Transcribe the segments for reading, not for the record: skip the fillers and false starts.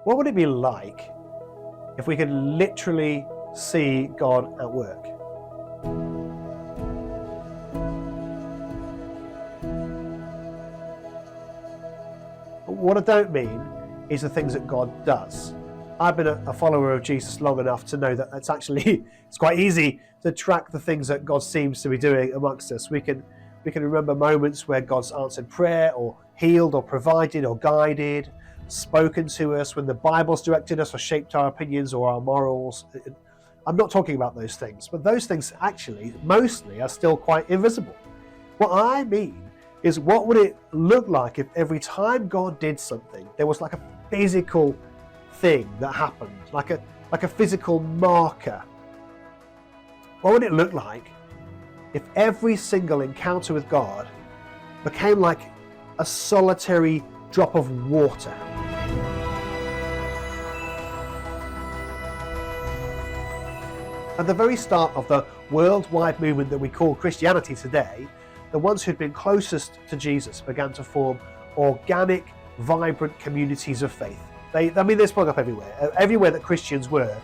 What would it be like if we could literally see God at work? What I don't mean is the things that God does. I've been a follower of Jesus long enough to know that it's quite easy to track the things that God seems to be doing amongst us. We can remember moments where God's answered prayer, or healed, or provided, or guided, spoken to us, when the Bible's directed us or shaped our opinions or our morals. I'm not talking about those things, but those things actually mostly are still quite invisible. What I mean is, what would it look like if every time God did something, there was like a physical thing that happened, like a physical marker? What would it look like if every single encounter with God became like a solitary drop of water? At the very start of the worldwide movement that we call Christianity today, the ones who'd been closest to Jesus began to form organic, vibrant communities of faith. They sprung up everywhere that Christians were,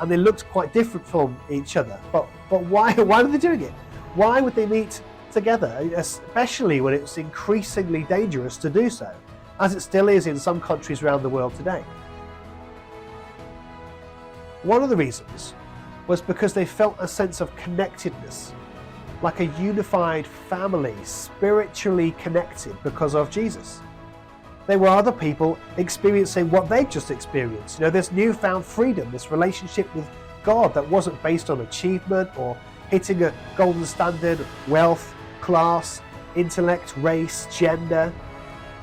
and they looked quite different from each other. But why were they doing it? Why would they meet together, especially when it's increasingly dangerous to do so, as it still is in some countries around the world today? One of the reasons was because they felt a sense of connectedness, like a unified family, spiritually connected because of Jesus. There were other people experiencing what they'd just experienced. This newfound freedom, this relationship with God that wasn't based on achievement or hitting a golden standard, wealth, class, intellect, race, gender.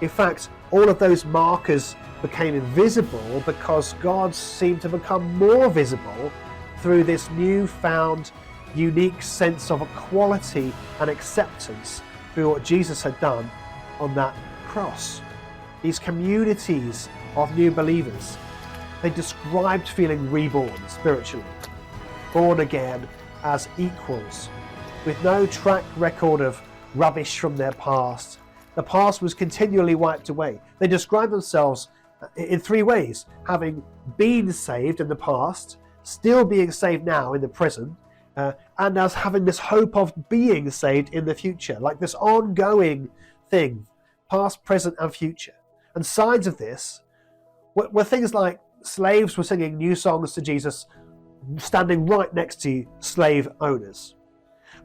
In fact, all of those markers became invisible because God seemed to become more visible through this newfound, unique sense of equality and acceptance through what Jesus had done on that cross. These communities of new believers, they described feeling reborn spiritually, born again as equals, with no track record of rubbish from their past. The past was continually wiped away. They described themselves in three ways: having been saved in the past, still being saved now in the present, and as having this hope of being saved in the future, like this ongoing thing, past, present, and future. And signs of this were things like slaves were singing new songs to Jesus, standing right next to slave owners.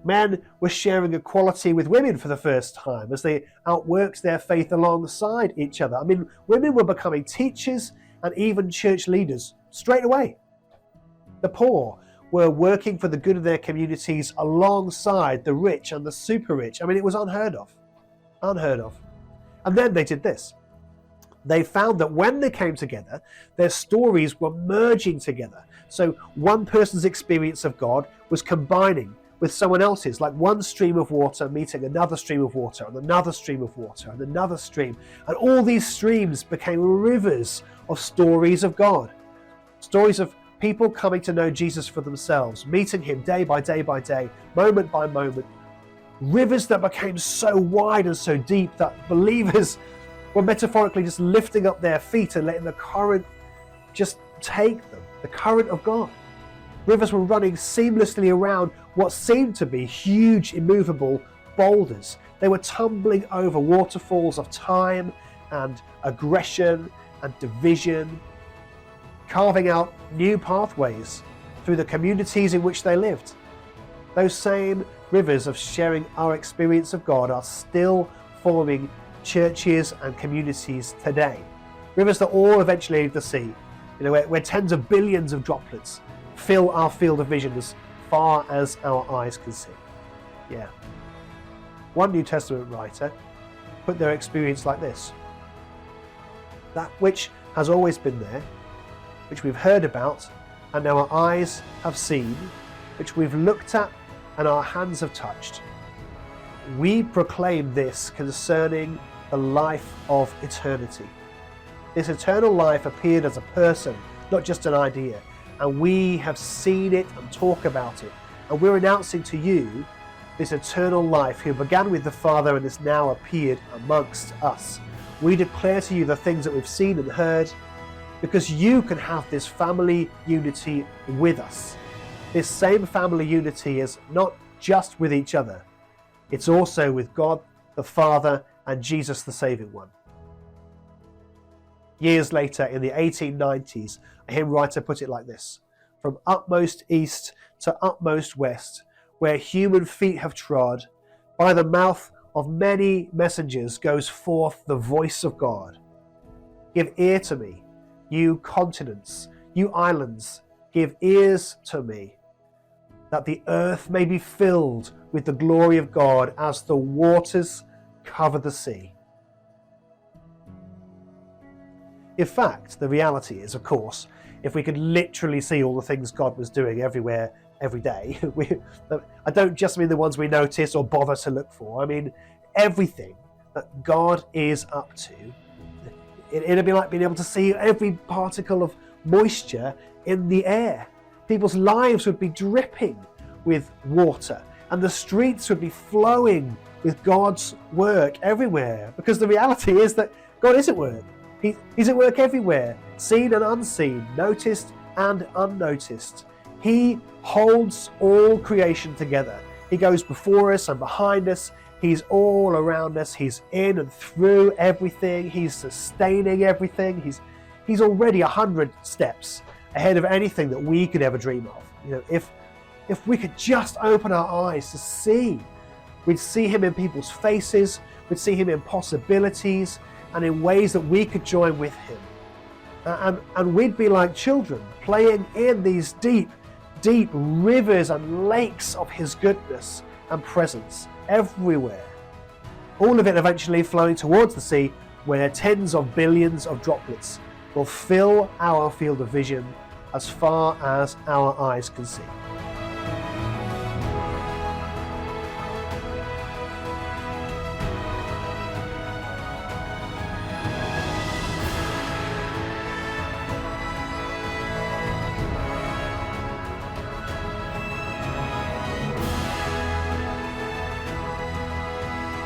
Men were sharing equality with women for the first time as they outworked their faith alongside each other. Women were becoming teachers and even church leaders straight away. The poor were working for the good of their communities alongside the rich and the super rich. It was unheard of. And then they did this. They found that when they came together, their stories were merging together. So one person's experience of God was combining with someone else's, like one stream of water meeting another stream of water and another stream of water and another stream. And all these streams became rivers of stories of God. Stories of people coming to know Jesus for themselves, meeting him day by day by day, moment by moment. Rivers that became so wide and so deep that believers were metaphorically just lifting up their feet and letting the current just take them, the current of God. Rivers were running seamlessly around what seemed to be huge, immovable boulders. They were tumbling over waterfalls of time and aggression and division, carving out new pathways through the communities in which they lived. Those same rivers of sharing our experience of God are still forming churches and communities today. Rivers that all eventually lead to the sea, where tens of billions of droplets fill our field of vision as far as our eyes can see. Yeah. One New Testament writer put their experience like this: that which has always been there, which we've heard about and now our eyes have seen, which we've looked at and our hands have touched. We proclaim this concerning the life of eternity. This eternal life appeared as a person, not just an idea, and we have seen it and talk about it. And we're announcing to you this eternal life who began with the Father and has now appeared amongst us. We declare to you the things that we've seen and heard, because you can have this family unity with us. This same family unity is not just with each other, it's also with God the Father and Jesus the Saving One. Years later, in the 1890s, a hymn writer put it like this: "From utmost east to utmost west, where human feet have trod, by the mouth of many messengers goes forth the voice of God. Give ear to me, you continents, you islands, give ears to me, that the earth may be filled with the glory of God as the waters cover the sea." In fact, the reality is, of course, if we could literally see all the things God was doing everywhere, every day, I don't just mean the ones we notice or bother to look for. I mean everything that God is up to. It'd be like being able to see every particle of moisture in the air. People's lives would be dripping with water, and the streets would be flowing with God's work everywhere, because the reality is that God is at work. He's at work everywhere, seen and unseen, noticed and unnoticed. He holds all creation together. He goes before us and behind us. He's all around us. He's in and through everything. He's sustaining everything. He's already 100 steps ahead of anything that we could ever dream of. You know, if we could just open our eyes to see, we'd see him in people's faces, we'd see him in possibilities and in ways that we could join with him. And we'd be like children playing in these deep, deep rivers and lakes of his goodness and presence everywhere. All of it eventually flowing towards the sea, where tens of billions of droplets will fill our field of vision as far as our eyes can see.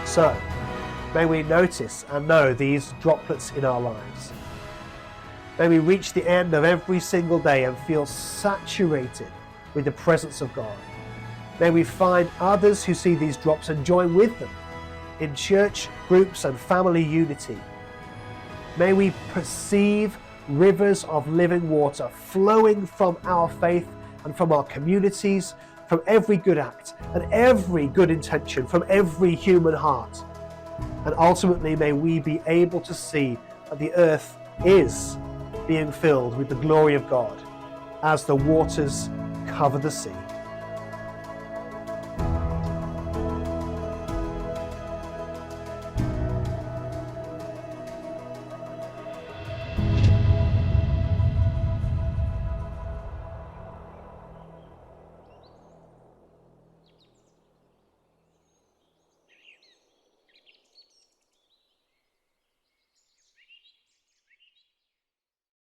So, may we notice and know these droplets in our lives. May we reach the end of every single day and feel saturated with the presence of God. May we find others who see these drops and join with them in church groups and family unity. May we perceive rivers of living water flowing from our faith and from our communities, from every good act and every good intention, from every human heart. And ultimately, may we be able to see that the earth is being filled with the glory of God as the waters cover the sea.